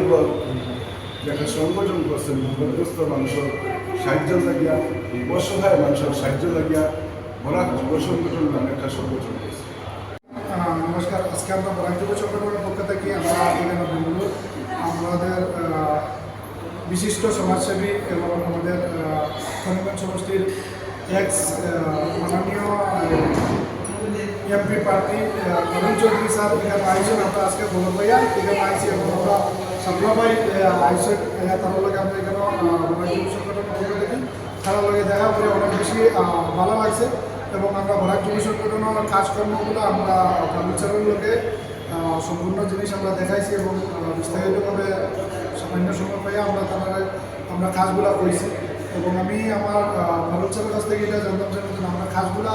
বাইরগর একটা সংগঠন করছেন বিপদগ্রস্ত মানুষের সাহায্য লাগিয়া অসহায় মানুষের সাহায্য লাগিয়া বরাক যুব সংগঠন নামে একটা সংগঠন করছে। নমস্কার, আজকে আমরা বরাক যুব সংগঠনের পক্ষ থেকে আমরা এখানে বেঙ্গালুরু আমাদের বিশিষ্ট সমাজসেবী এবং আমাদের খনিগঞ্জ সমষ্টির এক্স মাননীয় এমপি প্রার্থী অরুণ চৌধুরী স্যার এখানে আইসেন। আমরা আজকে বলব ভাইয়া এখানে আইসি এবং আমরা সাবলা ভাই আইসেন তার লগে আমরা এখানে বরাক যুব সংগঠনের পক্ষ থেকে তার লগে দেখা করে অনেক বেশি ভালো লাগছে এবং আমরা বরাক যুব সংগঠনের কাজকর্মগুলো আমরা কর্মচারীর লোকে সম্পূর্ণ জিনিস আমরা দেখাইছি এবং বিস্তারিতভাবে সামান্য সময় পাই আমরা কাজগুলো করেছি এবং আমি আমার কর্মচারীর কাছ থেকে এটা জানতাম যে আমরা কাজগুলো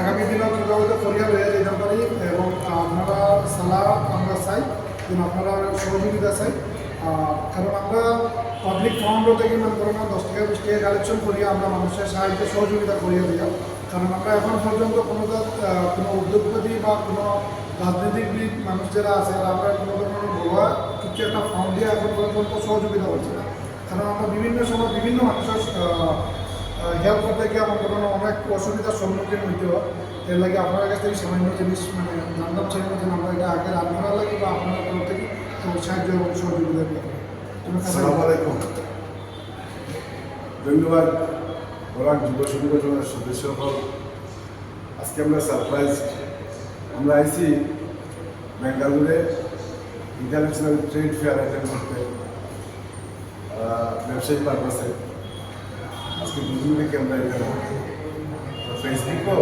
আগামী দিনও কীভাবে করিয়া লইয়া যেতে পারি এবং আপনারা সালাহ আমরা চাই এবং আপনারা সহযোগিতা চাই, কারণ আমরা পাবলিক ফান্ডও থেকে মনে করেন 10 টাকা 20 টাকা কালেকশন করিয়া আমরা মানুষের সাহায্যে সহযোগিতা করিয়া দিই, কারণ আমরা এখন পর্যন্ত কোনো উদ্যোগপতি বা কোনো রাজনীতিবিদ মানুষ যারা আছে আমরা কোনো ধরনের বড় কিছু একটা ফান্ড দিয়ে এখন পর্যন্ত সহযোগিতা করছি না, কারণ আমরা বিভিন্ন সময় বিভিন্ন মানুষের হেল্প করতে গিয়ে আমার কোনো অনেক অসুবিধার সম্মুখীন হইতে হয়। এর লাগে আপনার কাছ থেকে সামান্য জিনিস জানতাম চাইব যে আমরা এটা আগে রান করার লাগে বা আপনার তরফ থেকে সাহায্য এবং সহযোগিতা দিয়ে। আসসালামু আলাইকুম, ধন্যবাদ বরাক যুব সংগঠনের সদস্য হল। আজকে আমরা সারপ্রাইজ আমরা আইসি বেঙ্গালুরে ইন্টারন্যাশনাল ট্রেড ফেয়ার অ্যাটেন্ড করতে ব্যবসায়িক পারপাসে। আজকে দুদিন থেকে আমরা এখানে ফেসবুকও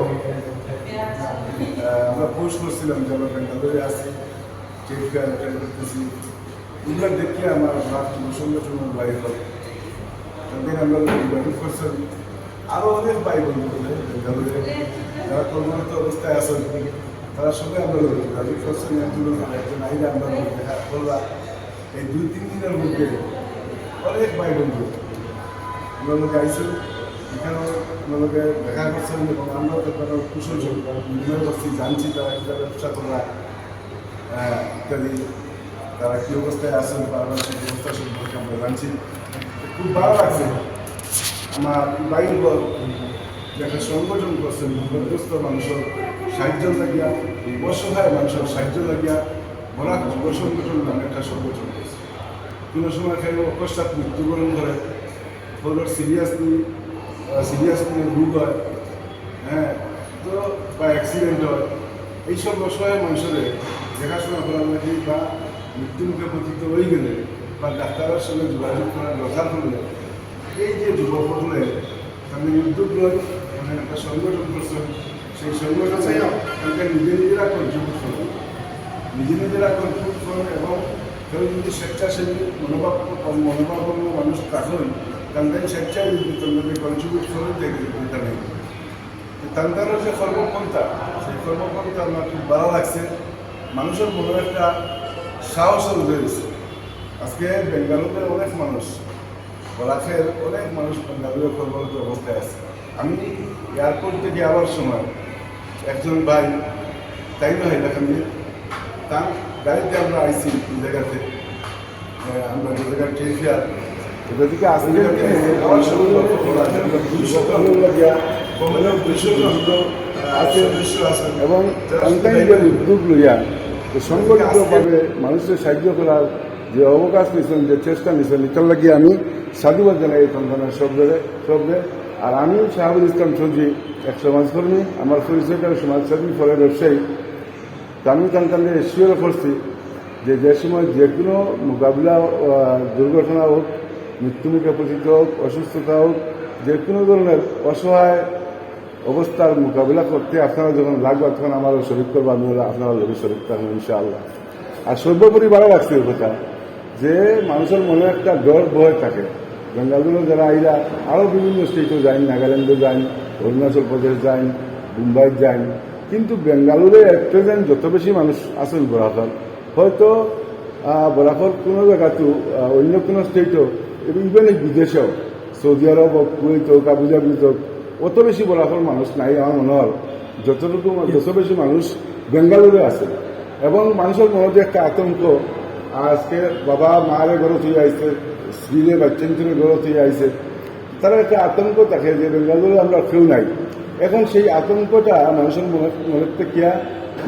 আমরা পোস্ট করছিলাম যে আমরা বেঙ্গালুরে আসি, ট্রেড ফেয়ার অ্যাটেন্ড করতেছি। এগুলো দেখে আমার বরাক যুব সংগঠনের বাইর হল, তাদের আমরা যোগাযোগ করছেন আরও অনেক ভাই বন্ধু বেঙ্গালুরে যারা কর্মরত অবস্থায় আছেন, তারা সবাই আমরা যোগাযোগ করছেন। একজন আইলে আমরা দেখা করলাম এই 2-3 দিনের মধ্যে অনেক ভাই বন্ধু আমরা লোক আইসেন, এখানেও আমাদেরকে দেখা করছেন এবং আমরাও তারা কুশল বিনিময় করছি, জানছি তারা কীভাবে ব্যবসা করা ইত্যাদি, তারা কী অবস্থায় আছেন পারিপার্শ্বিক ব্যবস্থা সম্পর্কে আমরা জানছি। খুব ভালো লাগছে। আমার বাইরগর একটা সংগঠন করছেন বিপদগ্রস্ত মানুষের সাহায্য লাগিয়া অসহায় মানুষের সাহায্য লাগিয়া বরাক যুব সংগঠন নামে একটা সংগঠন করছে। কোনো সময় খেয়ে অকস্মাৎ মৃত্যুবরণ করে, কোনো সিরিয়াসলি রোগ হয়, তো বা অ্যাক্সিডেন্ট হয়, এইসব অসহায় মানুষের দেখাশোনা করার লাগে বা মৃত্যুমুখে পতিত হয়ে গেলে বা ডাক্তারের সঙ্গে যোগাযোগ করার দরকার পড়লে এই যে যুবকগুলো তাদের উদ্যোগ লয় একটা সংগঠন করছেন, সেই সংগঠনে তাদের নিজেরা কন্ট্রিবিউট করেন, নিজেরা কন্ট্রিবিউট করেন এবং কেউ যদি স্বেচ্ছাসেবী মনোভাবাপন্ন মানুষ থাকেন তাদের স্বেচ্ছায় যদি তাদের কন্ট্রিবিউট করেন এটা নেই। তাদের যে কর্মপন্থা, সেই কর্মপন্থা আমার খুব ভালো লাগছে। মানুষের মনে একটা সাহস রয়েছে। আজকে বেঙ্গালুরের অনেক মানুষ, বরাকের অনেক মানুষ বেঙ্গালুরে কর্মরত অবস্থায় আছে। আমি এয়ারপোর্ট থেকে আবার সময় একজন ভাই তাই না এলাকাতে তার গাড়িতে আমরা আইসি এই জায়গাতে, আমরা যে জায়গায় ট্রেন ফেয়ার এদিকে আসতে আমার সঙ্গে এবং উদ্যোগ লইয়া সংগঠিতভাবে মানুষের সাহায্য করার যে অবকাশ নিয়েছেন, যে চেষ্টা নিয়েছেন, এটার লাগিয়ে আমি সাধুবাদ জানাই এই সন্তানের শব্দে। আর আমি শাহাবুল ইসলাম চৌধুরী, এক সমাজকর্মী, আমার পরিচয়টা সমাজসেবী ফলে ব্যবসায়ী। তা আমি সন্তানকে শিওর করছি যে সময় যে কোনো মোকাবিলা, দুর্ঘটনা হোক, মৃত্যুমুখে পতিত হোক, অসুস্থতা হোক, যে কোনো ধরনের অসহায় অবস্থার মোকাবিলা করতে আপনারা যখন লাগবে তখন আমারও শরীর করবো, আমি আপনারা লোক শরীর থাকবেন ইনশাআল্লাহ। আর সর্বোপরি ভালো লাগছে কথা যে মানুষের মনে একটা ডর ভয় থাকে। বেঙ্গালুরু যারা আইরা আরও বিভিন্ন স্টেটও যান, নাগাল্যান্ডও যান, অরুণাচল প্রদেশ যান, মুম্বাই যান, কিন্তু বেঙ্গালুরে এট প্রেজেন্ট যত বেশি মানুষ আছেন বরাকর, হয়তো বরাকর কোনো জায়গাতো অন্য কোনো স্টেটও ইভেন এই বিদেশেও, সৌদি আরব হোক, কুয়েত হোক, আবুধাবি হোক, অত বেশি বরাকর মানুষ নাই। আমার মনে হয় যত বেশি মানুষ বেঙ্গালুরে আছে এবং মানুষের মনে যে একটা আতঙ্ক আজকে বাবা মারে ঘর থেকে আইছে, স্ত্রীরে বাচ্চাদের ঘর থেকে আইছে, তারা একটা আতঙ্ক থাকে যে বেঙ্গালুরু আমরা কেউ নাই। এখন সেই আতঙ্কটা মানুষের মনের থেকে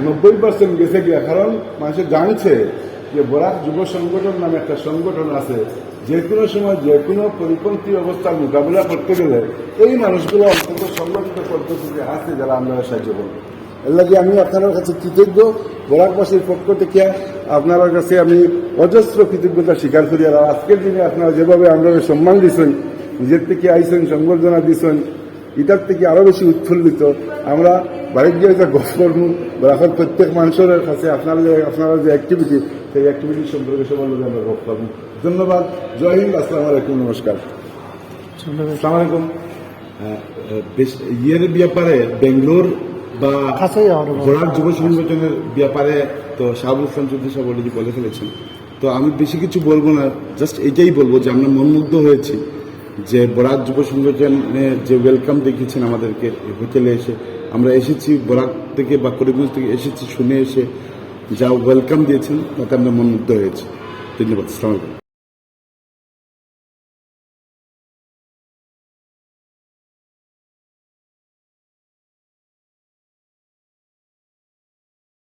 90% গেছে গিয়া, কারণ মানুষের জানছে যে বরাক যুব সংগঠন নামে একটা সংগঠন আছে, যে কোনো সময় যে কোনো পরিপন্থী অবস্থার মোকাবিলা করতে গেলে এই মানুষগুলো অন্তত সংগঠিত পদ্ধতিতে আছে যারা আমরা সাহায্য করব। এর লাগে আমি আপনার কাছে কৃতজ্ঞ, বরাকবাসীর পক্ষ থেকে আপনার কাছে আমি অজস্র কৃতজ্ঞতা স্বীকার করি। আর আজকের দিনে আপনারা যেভাবে আমরা সম্মান দিচ্ছেন, নিজের থেকে আইসেন, সংবর্ধনা দিচ্ছেন, এটার থেকে আরও বেশি উৎফুল্লিত আমরা। বাড়ির গিয়ে যে গল্প করবো বরাকের প্রত্যেক মানুষের কাছে আপনারা যে অ্যাক্টিভিটি, সেই অ্যাক্টিভিটি সম্পর্কে সবার লোক আমরা গল্প করবো। ধন্যবাদ। জয় হিন্দ। আসসালামু আলাইকুম। নমস্কার। আসসালামু আলাইকুম। ইয়ের ব্যাপারে বেঙ্গলোর বা বরাক যুব সংগঠনের ব্যাপারে তো শাহাবুল ইসলাম চৌধুরী সাহেব অলরেডি বলে ফেলেছেন, তো আমি বেশি কিছু বলবো না, জাস্ট এটাই বলবো যে আমরা মনমুগ্ধ হয়েছি যে বরাক যুব সংগঠনে যে ওয়েলকাম দেখিয়েছেন আমাদেরকে হোটেলে এসে। আমরা এসেছি বরাক থেকে বা করিমগঞ্জ থেকে এসেছি, শুনে এসে যা ওয়েলকাম দিয়েছেন তাতে আমরা মনমুগ্ধ হয়েছি। ধন্যবাদ। আসসালামু আলাইকুম।